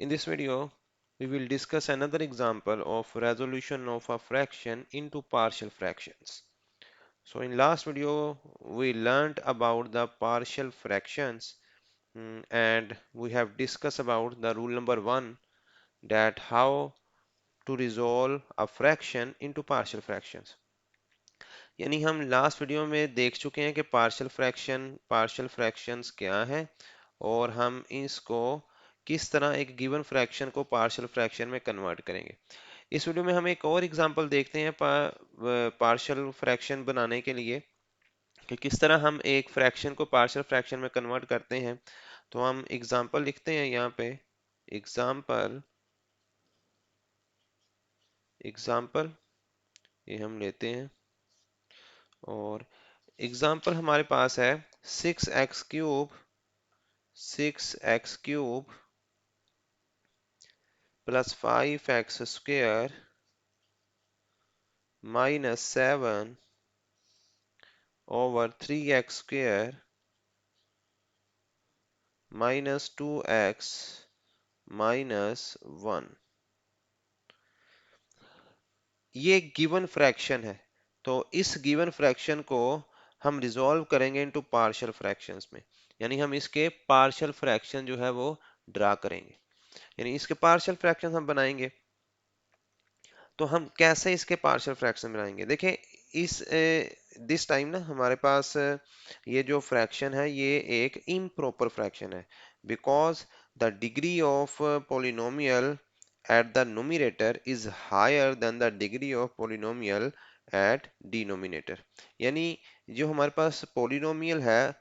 In this video, we will discuss another example of resolution of a fraction into partial fractions. So in last video, we learned about the partial fractions and we have discussed about the rule number 1, that how to resolve a fraction into partial fractions. यानी हम last video में देख चुके हैं कि partial fractions क्या है और हम इसको किस तरह एक गिवन फ्रैक्शन को पार्शियल फ्रैक्शन में कन्वर्ट करेंगे। इस वीडियो में हम एक और एग्जांपल देखते हैं पार्शियल फ्रैक्शन बनाने के लिए कि किस तरह हम एक फ्रैक्शन को पार्शियल फ्रैक्शन में कन्वर्ट करते हैं। तो हम एग्जांपल लिखते हैं यहाँ पे, एग्जांपल एग्जांपल ये हम लेते हैं और एग्जांपल हमारे पास है 6x cube plus 5x² minus 7 over 3x² minus 2x minus 1। ये गिवन फ्रैक्शन है, तो इस गिवन फ्रैक्शन को हम रिजॉल्व करेंगे इनटू पार्शियल फ्रैक्शंस में, यानी हम इसके पार्शियल फ्रैक्शन जो है वो ड्रा करेंगे, यानी इसके पार्शियल फ्रैक्शन हम बनाएंगे। तो हम कैसे इसके पार्शियल फ्रैक्शन बनाएंगे, देखिए इस दिस टाइम ना हमारे पास ये जो फ्रैक्शन है ये एक इम्प्रॉपर फ्रैक्शन है, because the degree of polynomial at the numerator is higher than the degree of polynomial at denominator। यानी जो हमारे पास पोलिनोमियल है,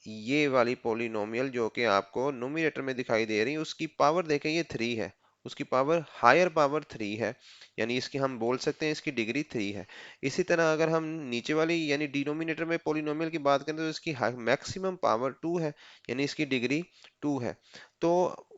ये वाली पोलिनोमियल जो कि आपको नोमिनेटर में दिखाई दे रही है, उसकी पावर देखें ये 3 है, उसकी पावर हायर पावर 3 है, यानी इसकी हम बोल सकते हैं इसकी डिग्री 3 है। इसी तरह अगर हम नीचे वाली यानी डिनोमिनेटर में पोलिनोमियल की बात करें तो इसकी मैक्सिमम पावर 2 है, यानी इसकी डिग्री 2 है। तो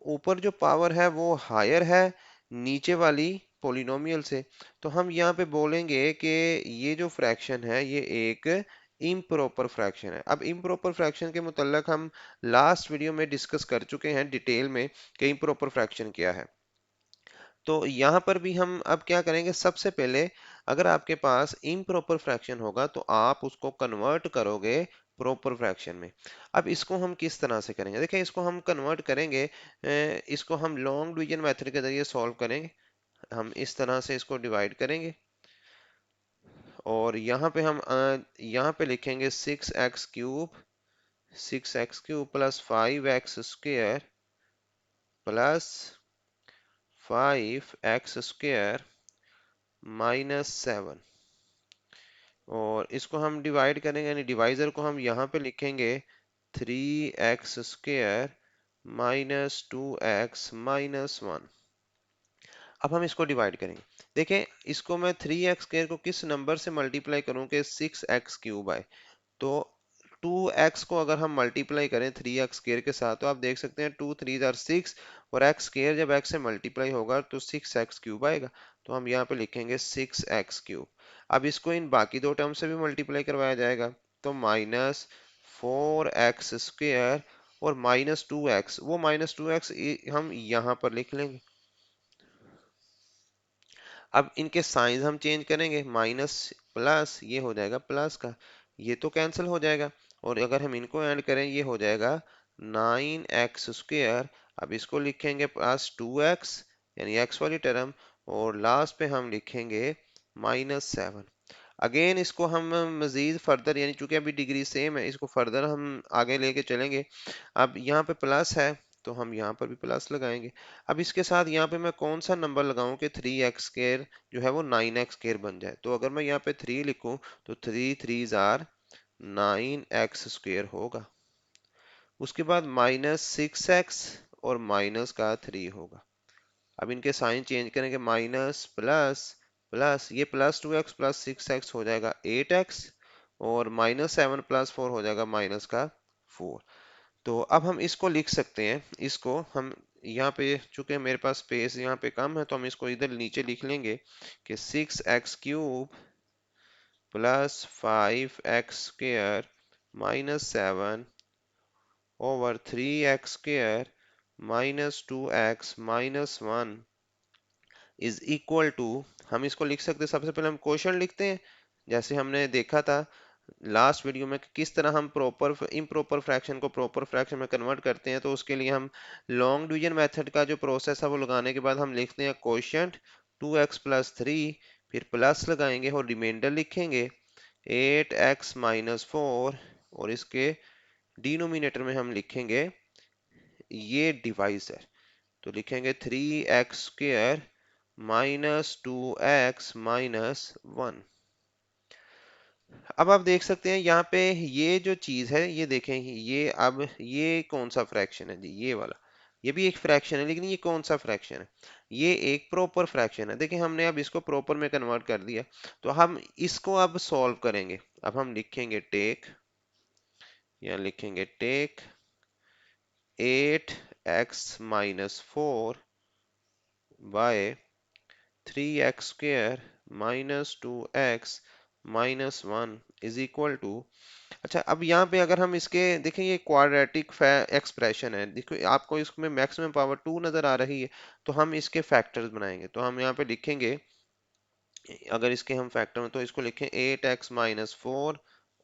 ऊपर जो पावर है वो हायर है नीचे वाली पोलिनोमियल से, तो हम यहाँ पे बोलेंगे कि ये जो फ्रैक्शन है ये एक इम्प्रॉपर फ्रैक्शन है। अब इम्प्रॉपर फ्रैक्शन के मुतल्लक हम लास्ट वीडियो में डिस्कस कर चुके हैं डिटेल में कि इम्प्रॉपर फ्रैक्शन क्या है। तो यहाँ पर भी हम अब क्या करेंगे, सबसे पहले अगर आपके पास इम्प्रॉपर फ्रैक्शन होगा तो आप उसको कन्वर्ट करोगे प्रॉपर फ्रैक्शन में। अब इसको हम किस तरह से करेंगे, देखिए इसको हम कन्वर्ट करेंगे, इसको हम लॉन्ग डिवीजन मेथड के जरिए सॉल्व करेंगे। हम इस तरह से इसको डिवाइड करेंगे और यहाँ पे हम यहाँ पे लिखेंगे 6x cube plus 5x² plus 5x² minus 7, और इसको हम डिवाइड करेंगे यानी डिवाइजर को हम यहाँ पे लिखेंगे 3x² माइनस 2x माइनस 1। अब हम इसको डिवाइड करेंगे, देखें इसको मैं 3x² को किस नंबर से मल्टीप्लाई करूँ कि 6x³ आए, तो 2x को अगर हम मल्टीप्लाई करें 3x² के साथ तो आप देख सकते हैं 2 3 आर 6 और x² जब x से मल्टीप्लाई होगा तो 6x³ आएगा, तो हम यहाँ पे लिखेंगे 6x³। अब इसको इन बाकी दो टर्म से भी मल्टीप्लाई करवाया जाएगा, तो माइनस 4x² और माइनस 2x, वो माइनस 2x हम यहाँ पर लिख लेंगे। अब इनके साइंस हम चेंज करेंगे, माइनस प्लस ये हो जाएगा प्लस का, ये तो कैंसिल हो जाएगा, और अगर हम इनको ऐड करें ये हो जाएगा 9x²। अब इसको लिखेंगे प्लस 2x यानी x वाली टर्म, और लास्ट पे हम लिखेंगे माइनस 7। अगेन इसको हम मजीद फर्दर यानी चूंकि अभी डिग्री सेम है इसको फर्दर हम आगे लेके चलेंगे। अब यहाँ पे प्लस है तो हम यहाँ पर भी प्लस लगाएंगे। अब इसके साथ यहाँ पे मैं कौन सा नंबर लगाऊं कि 3x² जो है वो 9x² बन जाए, तो अगर मैं यहाँ पे 3 लिखूं तो 3 3 आर 9x² होगा। उसके बाद माइनस 6x और माइनस का 3 होगा। अब इनके साइन चेंज करेंगे, माइनस प्लस प्लस, ये प्लस 2x प्लस 6x हो जाएगा 8x, और माइनस 7 प्लस 4 हो जाएगा माइनस का 4। तो अब हम इसको लिख सकते हैं, इसको हम यहाँ पे चूंकि मेरे पास स्पेस यहाँ पे कम है तो हम इसको इधर नीचे लिख लेंगे कि 6x³ plus 5x² minus 7 over 3x² -2x - 1 is equal to, हम इसको लिख सकते हैं, सबसे पहले हम क्वोशंट लिखते हैं जैसे हमने देखा था लास्ट वीडियो में कि किस तरह हम प्रॉपर इम्प्रॉपर फ्रैक्शन को प्रॉपर फ्रैक्शन में कन्वर्ट करते हैं। तो उसके लिए हम लॉन्ग डिवीजन मेथड का जो प्रोसेस है वो लगाने के बाद हम लिखते हैं क्वोशंट 2x + 3, फिर प्लस लगाएंगे और रिमाइंडर लिखेंगे 8x - 4, और इसके डिनोमिनेटर में हम लिखेंगे ये डिवाइजर, तो लिखेंगे 3x² -2x - 1। अब आप देख सकते हैं यहाँ पे ये जो चीज है ये देखें, ये अब ये कौन सा फ्रैक्शन है जी, ये वाला, ये भी एक फ्रैक्शन है, लेकिन ये कौन सा फ्रैक्शन है, ये एक प्रॉपर फ्रैक्शन है। देखिए हमने अब इसको प्रॉपर में कन्वर्ट कर दिया, तो हम इसको अब सॉल्व करेंगे। अब हम लिखेंगे टेक, या लिखेंगे take 8x - 4 by 3x² -2x - 1 is equal to. अच्छा, अब यहाँ पे अगर हम इसके देखें, ये क्वाड्रेटिक एक्सप्रेशन है, देखो आपको इसमें मैक्सिमम पावर 2 नजर आ रही है, तो हम इसके फैक्टर्स बनाएंगे। तो हम यहाँ पे लिखेंगे, अगर इसके हम फैक्टर में, तो इसको लिखें 8x - 4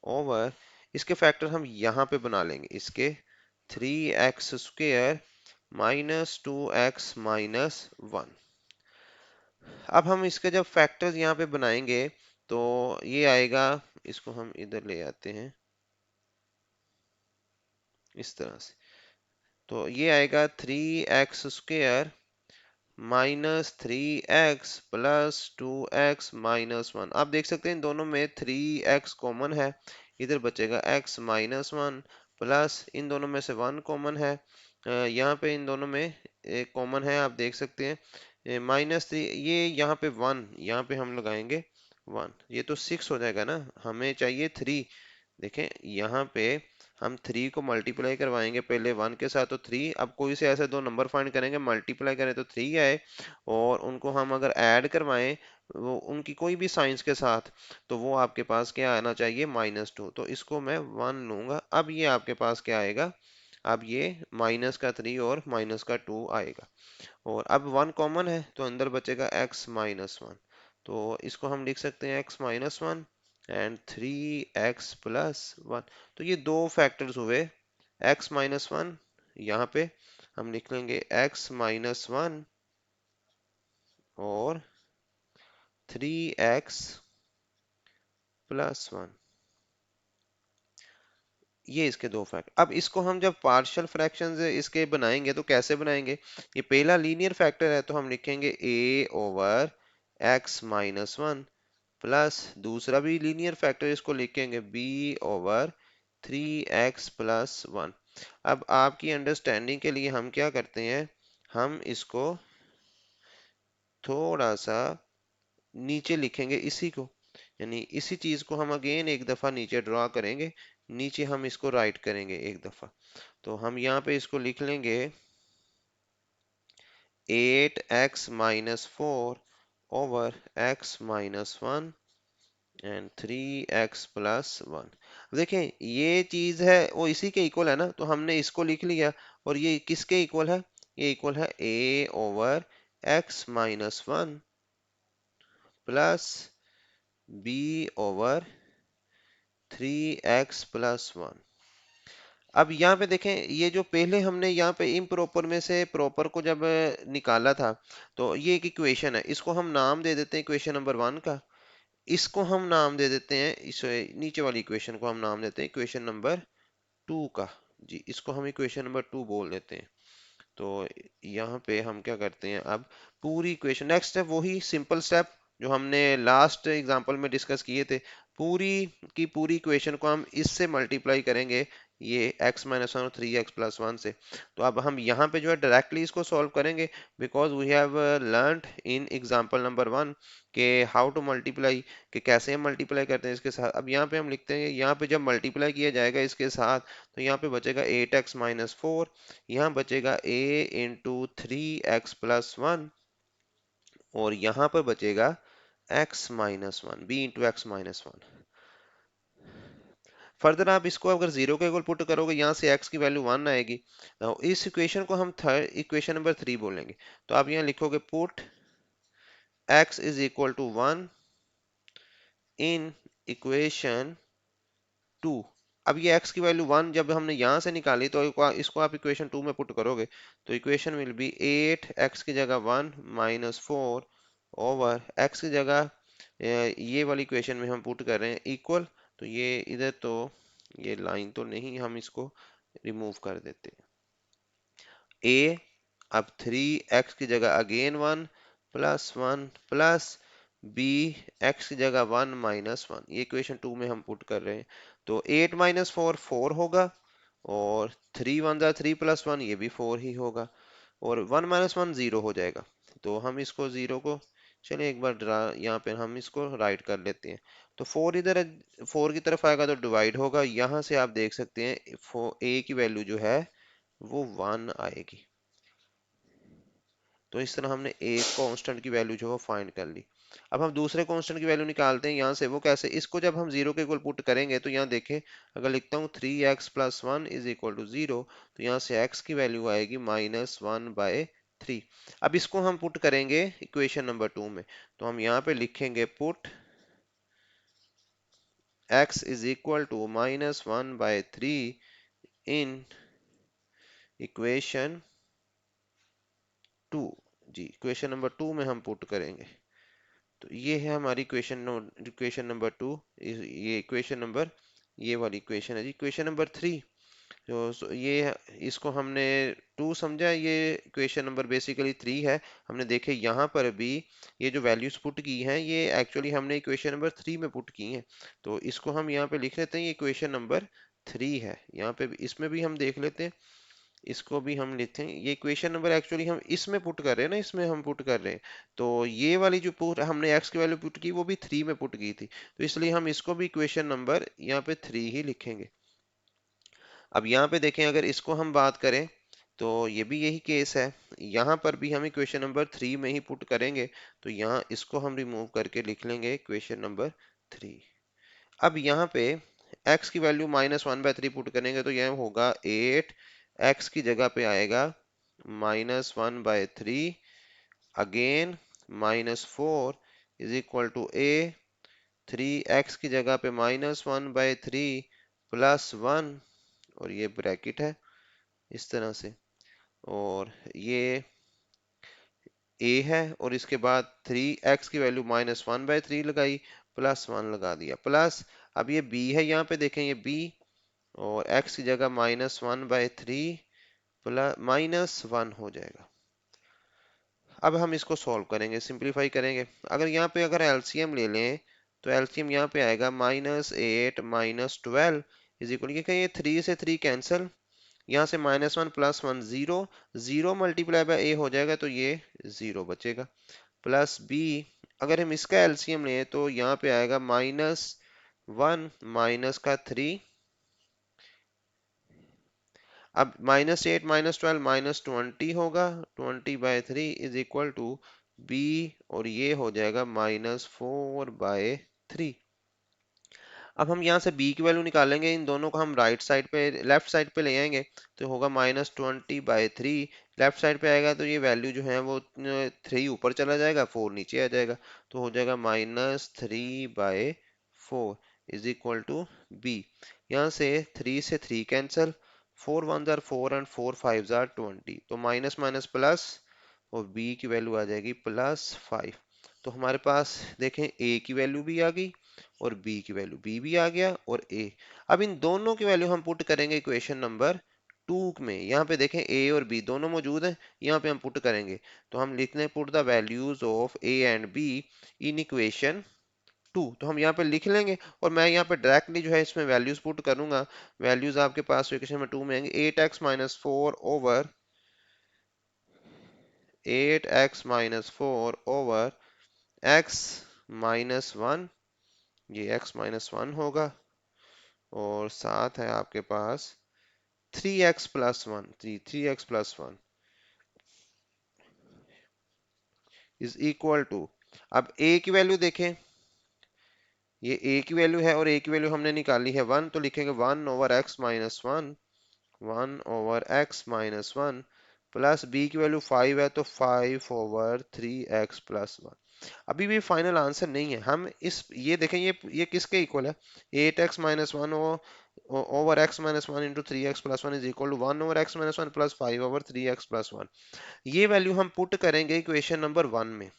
ओवर, इसके फैक्टर हम यहाँ पे बना लेंगे, इसके 3x² -2x - 1। अब हम इसके जब फैक्टर्स यहाँ पे बनाएंगे तो ये आएगा, इसको हम इधर ले आते हैं इस तरह से, तो ये आएगा 3x² -3x + 2x - 1। आप देख सकते हैं इन दोनों में 3x कॉमन है, इधर बचेगा x - 1 प्लस इन दोनों में से 1 कॉमन है, यहाँ पे इन दोनों में कॉमन है, आप देख सकते हैं -3, ये यहाँ पे 1, यहाँ पे हम लगाएंगे 1, ये तो 6 हो जाएगा ना, हमें चाहिए 3। देखें यहाँ पे हम 3 को मल्टीप्लाई करवाएंगे पहले 1 के साथ, तो 3, अब कोई से ऐसे दो नंबर फाइंड करेंगे, मल्टीप्लाई करें तो 3 आए, और उनको हम अगर ऐड करवाएं वो उनकी कोई भी साइंस के साथ, तो वो आपके पास क्या आना चाहिए, -2। तो इसको मैं 1 लूंगा, अब ये आपके पास क्या आएगा, अब ये -3 और -2 आएगा, और अब 1 कॉमन है तो अंदर बचेगा x - 1। तो इसको हम लिख सकते हैं x - 1 एंड 3x + 1। तो ये दो फैक्टर्स हुए, x - 1, यहाँ पे हम लिख लेंगे x - 1 और 3x + 1, ये इसके दो फैक्टर। अब इसको हम जब पार्शियल फ्रैक्शंस इसके बनाएंगे तो कैसे बनाएंगे, ये पहला लीनियर फैक्टर है तो हम लिखेंगे a/x - 1 प्लस दूसरा भी लीनियर फैक्टर, इसको लिखेंगे b/3x + 1। अब आपकी अंडरस्टैंडिंग के लिए हम क्या करते हैं, हम इसको थोड़ा सा नीचे लिखेंगे इसी को, यानी इसी चीज को हम अगेन एक दफा नीचे ड्रॉ करेंगे, नीचे हम इसको राइट करेंगे एक दफा। तो हम यहाँ पे इसको लिख लेंगे 8x - 4 over x - 1 and 3x + 1। देखें ये चीज है वो इसी के इक्वल है ना, तो हमने इसको लिख लिया, और ये किसके इक्वल है, ये इक्वल है a/x - 1 प्लस b/3x + 1। अब यहाँ पे देखें, ये जो पहले हमने यहाँ पे इम्प्रॉपर में से प्रॉपर को जब निकाला था, तो ये एक इक्वेशन है, इसको हम नाम दे देते हैं इक्वेशन नंबर 1 का, इसको हम नाम दे देते हैं, इस नीचे वाली इक्वेशन को हम नाम देते हैं इक्वेशन नंबर 2 का, जी इसको हम इक्वेशन नंबर 2 बोल देते हैं। तो यहाँ पे हम क्या करते हैं, अब पूरी इक्वेशन, नेक्स्ट स्टेप वही सिंपल स्टेप जो हमने लास्ट एग्जांपल में डिस्कस किए थे, पूरी की पूरी इक्वेशन को हम इससे मल्टीप्लाई करेंगे, ये x - 1 और 3x + 1 से। तो अब हम यहाँ पे जो है डायरेक्टली इसको सॉल्व करेंगे, because we have learned in example number 1 के हाउ टू मल्टीप्लाई, कि कैसे हम मल्टीप्लाई करते हैं इसके साथ। अब यहाँ पे हम लिखते हैं, यहाँ पे जब मल्टीप्लाई किया जाएगा इसके साथ, तो यहाँ पे बचेगा 8x - 4, यहाँ बचेगा a × 3x + 1, और यहाँ पर बचेगा x - 1, b × x - 1। फर्दर आप इसको अगर जीरो के इक्वल पुट करोगे, यहाँ से x की वैल्यू 1 आएगी। तो इस इक्वेशन को हम थर्ड इक्वेशन नंबर 3 बोलेंगे। तो आप यहाँ लिखोगे put x is equal to 1 in equation 2। अब ये x की वैल्यू 1 जब हमने यहाँ से निकाली, तो इसको आप इक्वेशन 2 में पुट करोगे, तो इक्वेशन विल बी 8 x की जगह 1 माइनस 4 ओवर x की जगह ये वाली इक्वेशन में हम पुट कर रहे हैं इक्वल। तो ये इधर तो ये लाइन तो नहीं, हम इसको रिमूव कर देते हैं। a अब 3 x की जगह again 1 plus 1 plus b x की जगह 1 माइनस 1, ये इक्वेशन 2 में हम पुट कर रहे हैं। तो 8 माइनस 4 4 होगा, और 3 1 जा 3 प्लस 1 ये भी 4 ही होगा, और 1 माइनस 1 0 हो जाएगा। तो हम इसको 0 को चलिए एक बार ड्रा यहाँ पे हम इसको राइट कर लेते हैं। तो 4 इधर 4 की तरफ आएगा तो डिवाइड होगा, यहाँ से आप देख सकते हैं a की वैल्यू जो है वो 1 आएगी। तो इस तरह हमने एक कांस्टेंट की वैल्यू जो है फाइंड कर ली। अब हम दूसरे कांस्टेंट की वैल्यू निकालते हैं यहाँ से। वो कैसे? इसको जब हम जीरो के इक्वल पुट करेंगे, तो यहाँ देखें, अगर लिखता हूँ 3x plus 1 is equal to 0, तो यहाँ से x की वैल्यू आएगी -1/3। अब इसको हम पुट करेंगे इक्वेशन नंबर 2 में। तो हम यहाँ पे लिखेंगे put x is equal to -1/3 in equation 2। जी, इक्वेशन नंबर 2 में हम पुट करेंगे। तो ये है हमारी इक्वेशन नंबर 2। ये इक्वेशन नंबर, ये वाली इक्वेशन है जी। इक्वेशन नंबर 3 जो ये इसको हमने 2 समझा, ये इक्वेशन नंबर बेसिकली 3 है। हमने देखे यहाँ पर भी ये जो वैल्यूज पुट की हैं, ये एक्चुअली हमने इक्वेशन नंबर 3 में पुट की हैं। तो इसको हम यहाँ पे लिख लेते हैं, ये इक्वेशन नंबर 3 है। यहाँ पे भी, इसमें भी हम देख लेते हैं, इसको भी हम लेते हैं। ये इक्वेशन नंबर एक्चुअली हम इसमें पुट कर रहे हैं ना, इसमें हम पुट कर रहे हैं। तो ये वाली जो पुट हमने x की वैल्यू पुट की, वो भी 3 में पुट की थी। तो इसलिए हम इसको भी इक्वेशन नंबर यहाँ पे 3 ही लिखेंगे। अब यहाँ पे देखें, अगर इसको हम बात करें, तो ये भी यही केस है। यहाँ पर भी हम इक्वेशन नंबर 3 में ही पुट करेंगे। तो यहाँ इसको हम रिमूव करके लिख लेंगे इक्वेशन नंबर 3। अब यहाँ पे x की वैल्यू -1/3 पुट करेंगे, तो यह होगा 8, x की जगह पे आएगा -1/3, again -4 is equal to a, 3x की जगह पे -1/3 प्लस 1, और ये ब्रैकेट है इस तरह से, और ये a है, और इसके बाद 3x की वैल्यू -1/3 लगाई, प्लस 1 लगा दिया, प्लस अब ये b है, यहाँ पे देखें ये b, और x की जगह -1/3 प्लस -1 हो जाएगा। अब हम इसको सॉल्व करेंगे, सिंप्लीफाई करेंगे। अगर यहाँ पे अगर एलसीएम ले लें, तो एलसीएम यहाँ पे आएगा -8 -12 इज इक्वल, ये 3 से 3 कैंसिल, यहाँ से -1 प्लस 1 0, 0 मल्टीप्लाई बाय a हो जाएगा, तो ये 0 बचेगा, प्लस b। अगर हम इसका एलसीएम लें, तो यहाँ पे आएगा -1 माइनस का 3, अब -8 -12 -20 होगा, 20/3 इज इक्वल टू b, और ये हो जाएगा -4/3। अब हम यहाँ से b की वैल्यू निकालेंगे, इन दोनों को हम राइट साइड पे, लेफ्ट साइड पे ले आएंगे, तो होगा -20/3, लेफ्ट साइड पे आएगा, तो ये वैल्यू जो है वो 3 ऊपर चला जाएगा, 4 नीचे आ जाएगा, तो हो जाएगा -3/4 इज इक्वल टू b। यहाँ से 3 से 3 कैंसिल, 4 1 जार 4 एंड 4 5 जार 20, तो माइनस माइनस प्लस, और b की वैल्यू आ जाएगी +5। तो हमारे पास देखें a की वैल्यू भी आ गई, और b की वैल्यू, b भी आ गया, और a। अब इन दोनों की वैल्यू हम पुट करेंगे इक्वेशन नंबर 2 में। यहाँ पे देखें a और b दोनों मौजूद हैं, यहाँ पे हम पुट करेंगे। तो हम लिख लें put the values of a and b in equation 2। तो हम यहाँ पे लिख लेंगे, और मैं यहाँ पे डायरेक्टली जो है इसमें वैल्यूज पुट करूंगा। वैल्यूज आपके पास इक्वेशन में 2 में आएंगे, 8x minus 4 over 8x-4 over x -1, ये x -1 होगा, और साथ है आपके पास 3x plus 1, 3x plus 1 is equal to, अब a की वैल्यू देखें, ये a की वैल्यू है और a की वैल्यू हमने निकाली है 1, तो लिखेंगे 1 over x minus one plus b की वैल्यू 5 है तो 5/3x+1। अभी भी फाइनल आंसर नहीं है। हम इस ये देखें, ये किसके इक्वल है? 8x-1 over x minus one into 3x+1 is equal to 1/x-1 plus 5/3x+1। ये वैल्यू हम पुट करेंगे इक्वेशन नंबर 1 में।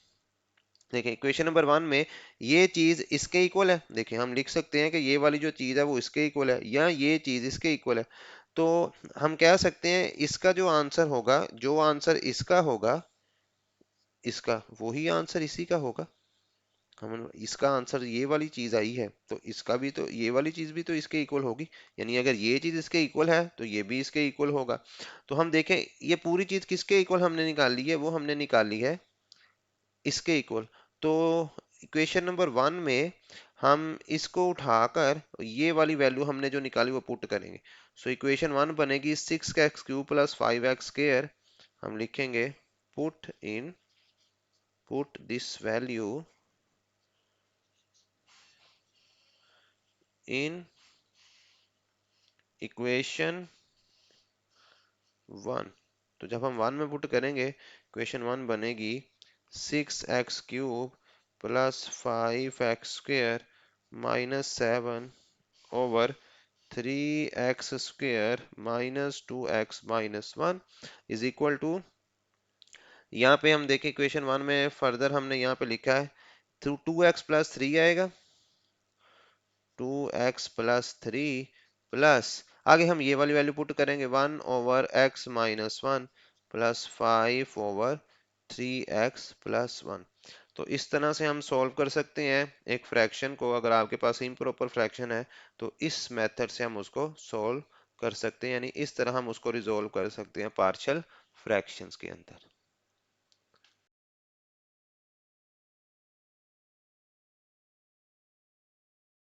देखिए इक्वेशन नंबर 1 में ये चीज इसके इक्वल है। देखिए हम लिख सकते हैं कि ये वाली जो चीज है वो इसके इक्वल है या ये चीज इसके इक्वल है। तो हम कह सकते हैं इसका जो आंसर होगा, जो आंसर इसका होगा, इसका वही आंसर इसी का होगा। हम इसका आंसर ये वाली चीज आई है तो इसका भी तो ये वाली चीज भी तो इसके इक्वल होगी। यानी अगर ये चीज इसके इक्वल है तो ये भी इसके इक्वल होगा। तो हम देखें ये पूरी चीज किसके इक्वल हमने निकाल ली है, वो हमने निकाली है इसके इक्वल। तो इक्वेशन नंबर 1 में हम इसको उठाकर ये वाली वैल्यू हमने जो निकाली वो पुट करेंगे। सो इक्वेशन 1 बनेगी 6x³ प्लस 5x²। हम लिखेंगे put this value in equation 1। तो जब हम 1 में पुट करेंगे इक्वेशन 1 बनेगी 6x³ plus 5x² minus 7 over 3x² minus 2x minus 1 is equal to, यहाँ पे हम देखें इक्वेशन 1 में फर्दर हमने यहाँ पे लिखा है थ्रू 2x+3 आएगा, 2x+3 प्लस आगे हम ये वाली वैल्यू पुट करेंगे 1/x-1 प्लस 5/3x+1। तो इस तरह से हम सॉल्व कर सकते हैं एक फ्रैक्शन को। अगर आपके पास इम्प्रॉपर फ्रैक्शन है तो इस मेथड से हम उसको सॉल्व कर सकते हैं, यानी इस तरह हम उसको रिजोल्व कर सकते हैं पार्शियल फ्रैक्शंस के अंदर।